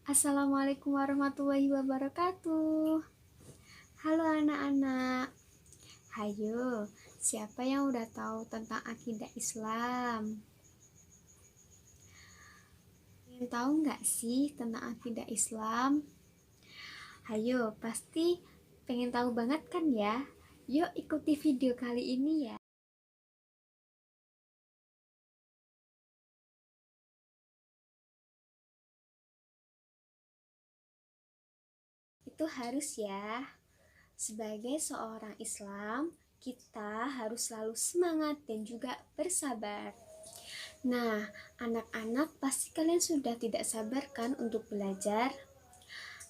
Assalamualaikum warahmatullahi wabarakatuh. Halo anak-anak. Hayo, siapa yang udah tahu tentang akidah Islam? Ingin tahu nggak sih tentang akidah Islam? Hayo, pasti pengen tahu banget kan ya? Yuk ikuti video kali ini ya. Itu harus ya. Sebagai seorang Islam, kita harus selalu semangat dan juga bersabar. Nah, anak-anak pasti kalian sudah tidak sabar kan untuk belajar?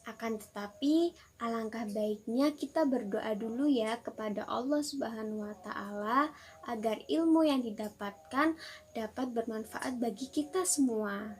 Akan tetapi, alangkah baiknya kita berdoa dulu ya kepada Allah Subhanahu wa Ta'ala agar ilmu yang didapatkan dapat bermanfaat bagi kita semua.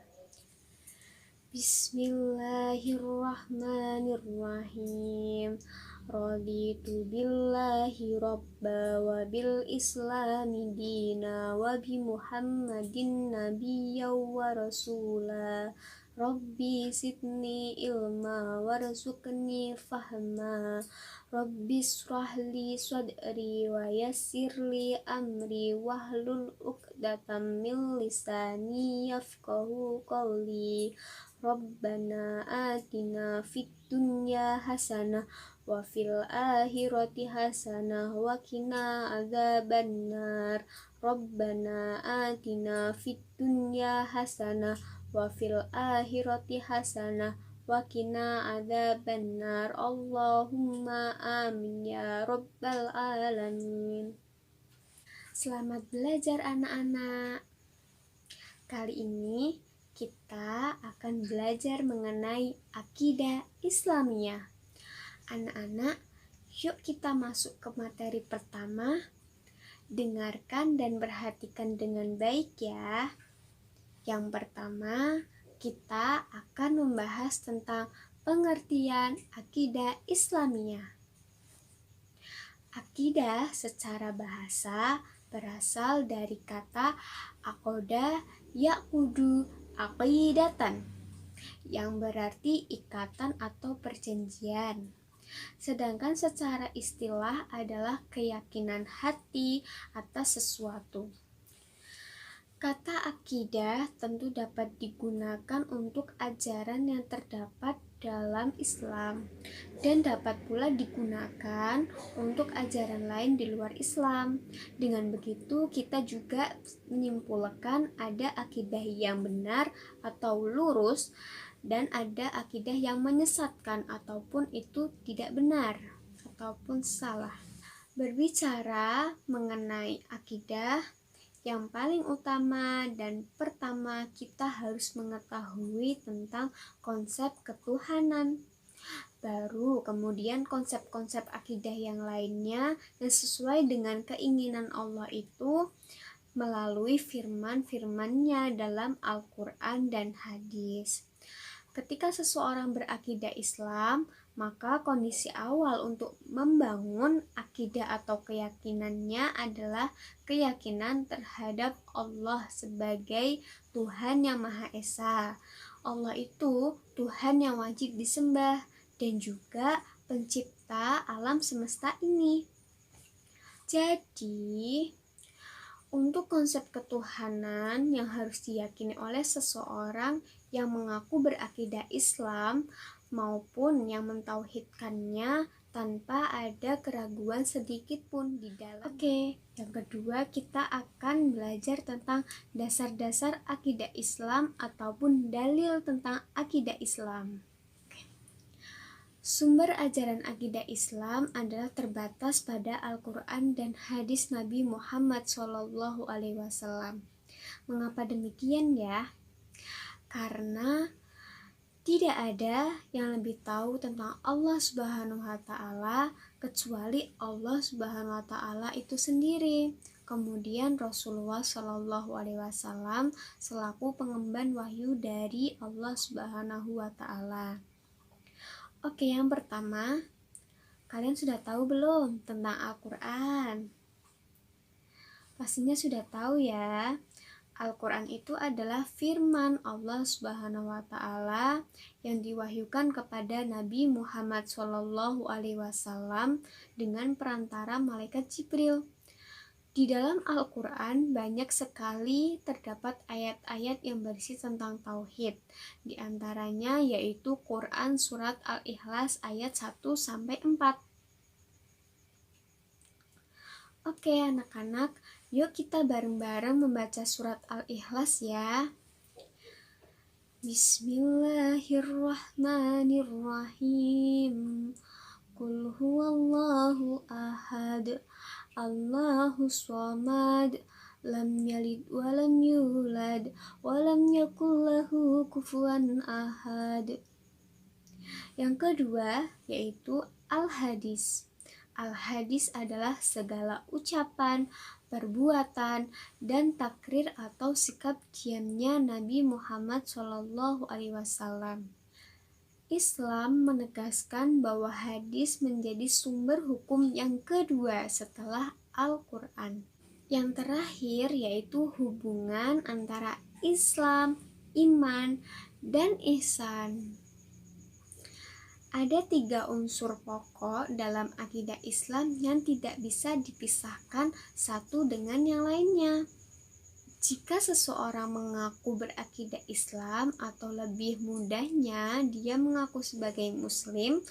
Bismillahirrahmanirrahim. Raditu billahi robba wa bil islami dina wa bi muhammadin nabiyya wa rasula. Rabbi sidni ilma warzuqni fahma. Rabbi srahli sadri wa yassirli amri wahlul uqdatam min lisani yafqahu qawli. Rabbana atina fid dunya hasanah wa fil akhirati hasanah wa qina adzabannar. Rabbana atina fid dunya hasanah wa fil akhirati hasanah wa qina adzabannar. Allahumma amin ya rabbal alamin. Selamat belajar anak-anak. Kali ini kita akan belajar mengenai akidah Islamiyah. Anak-anak, yuk kita masuk ke materi pertama. Dengarkan dan perhatikan dengan baik ya. Yang pertama, kita akan membahas tentang pengertian akidah Islamiyah. Akidah secara bahasa berasal dari kata aqodah yaqudu aqidatan, yang berarti ikatan atau perjanjian. Sedangkan secara istilah adalah keyakinan hati atas sesuatu. Kata akidah tentu dapat digunakan untuk ajaran yang terdapat dalam Islam dan dapat pula digunakan untuk ajaran lain di luar Islam. Dengan begitu kita juga menyimpulkan ada akidah yang benar atau lurus dan ada akidah yang menyesatkan ataupun itu tidak benar ataupun salah. Berbicara mengenai akidah, yang paling utama dan pertama kita harus mengetahui tentang konsep ketuhanan. Baru kemudian konsep-konsep akidah yang lainnya yang sesuai dengan keinginan Allah itu melalui firman-firmannya dalam Al-Quran dan hadis. Ketika seseorang berakidah Islam, maka kondisi awal untuk membangun akidah atau keyakinannya adalah keyakinan terhadap Allah sebagai Tuhan yang Maha Esa. Allah itu Tuhan yang wajib disembah dan juga pencipta alam semesta ini. Jadi, untuk konsep ketuhanan yang harus diyakini oleh seseorang yang mengaku berakidah Islam maupun yang mentauhidkannya tanpa ada keraguan sedikit pun di dalam. Oke, yang kedua kita akan belajar tentang dasar-dasar akidah Islam ataupun dalil tentang akidah Islam. Sumber ajaran akidah Islam adalah terbatas pada Al-Quran dan hadis Nabi Muhammad SAW. Mengapa demikian ya? Karena tidak ada yang lebih tahu tentang Allah Subhanahu wa Ta'ala kecuali Allah Subhanahu wa Ta'ala itu sendiri. Kemudian Rasulullah SAW selaku pengemban wahyu dari Allah Subhanahu wa Ta'ala. Oke, yang pertama, kalian sudah tahu belum tentang Al-Quran? Pastinya sudah tahu ya. Al-Quran itu adalah firman Allah Subhanahu wa Ta'ala yang diwahyukan kepada Nabi Muhammad SAW dengan perantara malaikat Jibril. Di dalam Al-Quran banyak sekali terdapat ayat-ayat yang berisi tentang tauhid. Di antaranya yaitu Quran surat Al-Ikhlas ayat 1-4. Oke anak-anak, yuk kita bareng-bareng membaca surat Al-Ikhlas ya. Bismillahirrahmanirrahim. Qul huwallahu ahad, Allahu shomad, lam yalid walam yulad, walam yakul lahu kufuwan ahad. Yang kedua yaitu Al-Hadis. Al-Hadis adalah segala ucapan, perbuatan, dan takrir atau sikap diamnya Nabi Muhammad SAW. Islam menegaskan bahwa hadis menjadi sumber hukum yang kedua setelah Al-Quran. Yang terakhir yaitu hubungan antara Islam, iman, dan ihsan. Ada 3 unsur pokok dalam akidah Islam yang tidak bisa dipisahkan satu dengan yang lainnya. Jika seseorang mengaku berakidah Islam atau lebih mudahnya dia mengaku sebagai Muslim,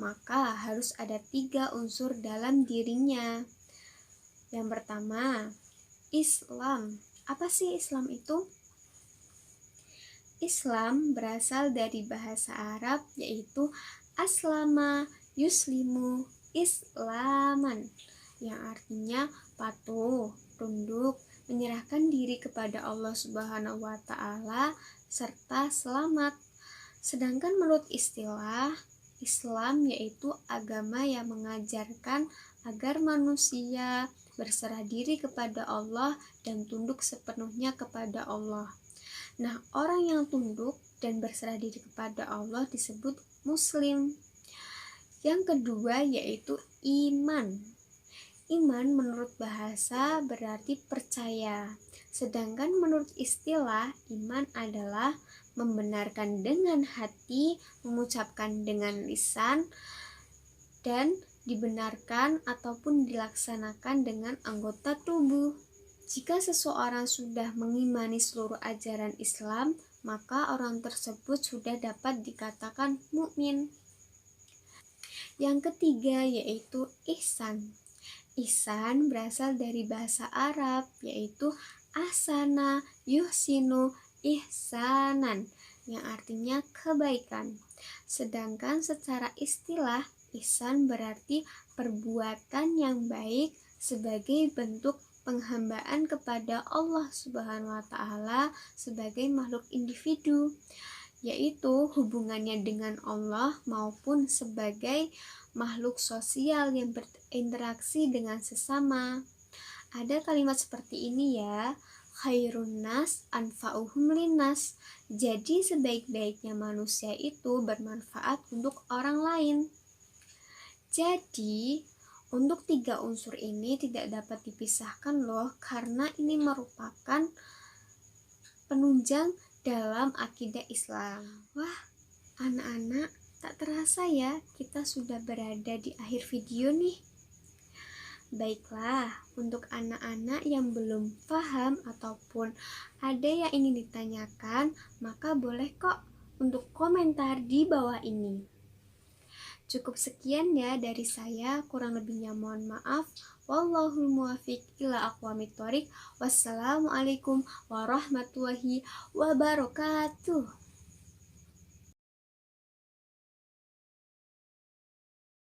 maka harus ada 3 unsur dalam dirinya. Yang pertama, Islam. Apa sih Islam itu? Islam berasal dari bahasa Arab yaitu aslama yuslimu islaman, yang artinya patuh, tunduk, menyerahkan diri kepada Allah Subhanahu wa Ta'ala serta selamat. Sedangkan menurut istilah Islam yaitu agama yang mengajarkan agar manusia berserah diri kepada Allah dan tunduk sepenuhnya kepada Allah. Nah, orang yang tunduk dan berserah diri kepada Allah disebut Muslim. Yang kedua yaitu iman. Iman menurut bahasa berarti percaya. Sedangkan menurut istilah, iman adalah membenarkan dengan hati, mengucapkan dengan lisan, dan dibenarkan ataupun dilaksanakan dengan anggota tubuh. Jika seseorang sudah mengimani seluruh ajaran Islam, maka orang tersebut sudah dapat dikatakan mukmin. Yang ketiga yaitu ihsan. Ihsan berasal dari bahasa Arab yaitu ahsana yuhsinu ihsanan, yang artinya kebaikan. Sedangkan secara istilah, ihsan berarti perbuatan yang baik sebagai bentuk penghambaan kepada Allah Subhanahu wa Ta'ala sebagai makhluk individu, yaitu hubungannya dengan Allah maupun sebagai makhluk sosial yang berinteraksi dengan sesama. Ada kalimat seperti ini ya, khairun nas anfa'uhum linnas. Jadi sebaik-baiknya manusia itu bermanfaat untuk orang lain. Jadi untuk 3 unsur ini tidak dapat dipisahkan loh, karena ini merupakan penunjang dalam akidah Islam. Wah, anak-anak, tak terasa ya kita sudah berada di akhir video nih. Baiklah, untuk anak-anak yang belum paham ataupun ada yang ingin ditanyakan, maka boleh kok untuk komentar di bawah ini. Cukup sekian ya dari saya, kurang lebihnya mohon maaf. Wallahul muwaffiq ila aqwamit thoriq. Wassalamualaikum warahmatullahi wabarakatuh.